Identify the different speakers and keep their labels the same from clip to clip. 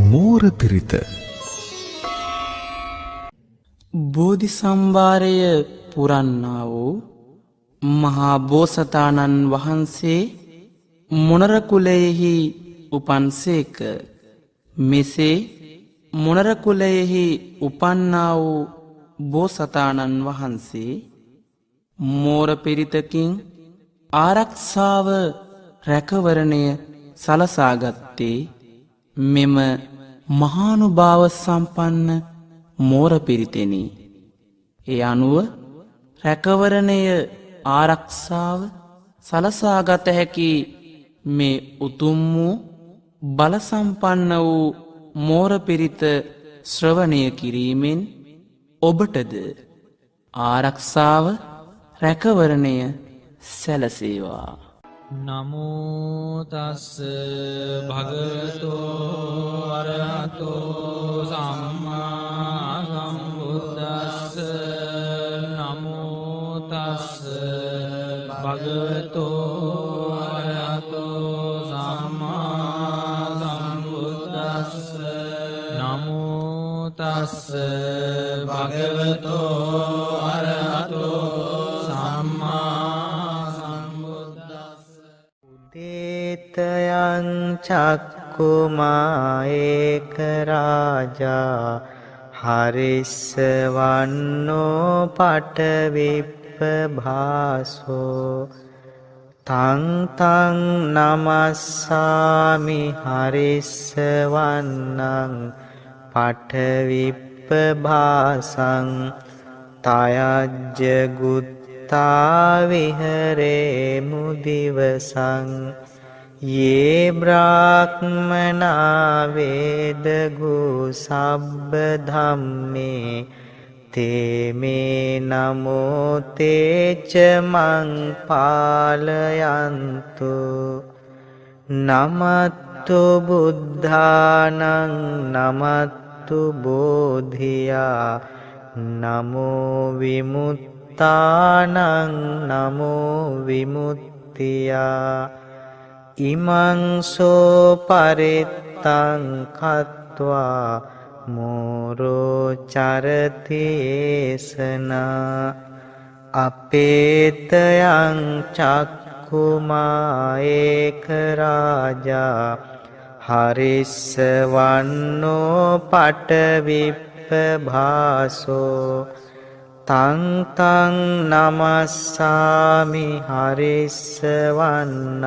Speaker 1: මෝර පිරිත.
Speaker 2: බෝධි සම්භාරය පුරන්නා වූ මහා බෝසතාණන් වහන්සේ මොනර කුලයෙහි උපන්සේක. මෙසේ මොනර කුලයෙහි උපන්නා වූ බෝසතාණන් වහන්සේ මෝර පිරිතකින් ආරක්ෂාව රැකවරණය සලසාගත්තේ මෙම මහානුභාව සම්පන්න මෝර පිරිතෙනි. ඒ අනුව රැකවරණය ආරක්ෂාව සලසාගත හැකි මේ උතුම් වූ බලසම්පන්න වූ මෝර පිරිත ශ්‍රවණය කිරීමෙන් ඔබටද ආරක්ෂාව රැකවරණය සැලසේවා.
Speaker 3: නමෝ තස් භගවතෝ අරහතෝ සම්මා සම්බුද්දස්ස. නමෝ තස් භගවතෝ අරහතෝ සම්මා සම්බුද්දස්ස. නමෝ තස් භගවතෝ අරහතෝ
Speaker 4: දේතයං චක්කුමාඒක රාජා හරිස්සවන්නෝ පටවිප්ප භාසෝ තං තං නමස්සාමි හරිස්සවන්නං පටවිප්ප භාසං තයජ්ජගුත් විහරේ මුදිවසං යේ බ්‍රාහ්මනා වේදගු සබ්බ ධම්මේ තේමේ නමෝ තේච මං පාලයන්තු. නමත්තු බුද්ධානං නමත්තු බෝධියා නමෝ විමුක්ති තානං නමෝ විමුක්තියා. ඉමං සෝ පරිත්තං කତ୍වා මෝරෝ චරතේසනා අපේතයං චක්කුමාඒක රාජා හරිස්සවන්නෝ පටවිප්ප භාසෝ තං තං නමස්සාමි හරිස්සවන්නං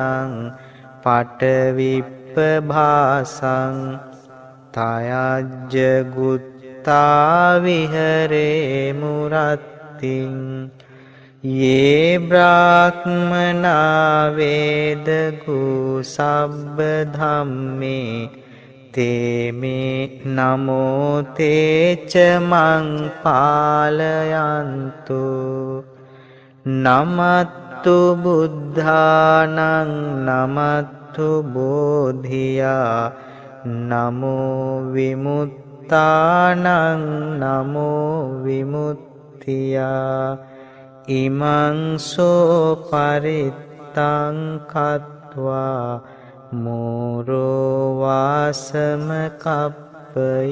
Speaker 4: පටවිප්ප භාසං තයජ්ජගුත්තා විහරේ මුරත්තිං යේ බ්‍රාහ්මනා වේදගු සබ්බ ධම්මේ තේමේ නමෝ තේච මං පාලයන්තු. නමත්තු බුද්ධානං නමත්තු බෝධියා නමෝ විමුක්තානං නමෝ විමුක්තියා. ඉමං සෝ පරිත්තං කତ୍වා මෝරෝ වාසම කප්පයිති.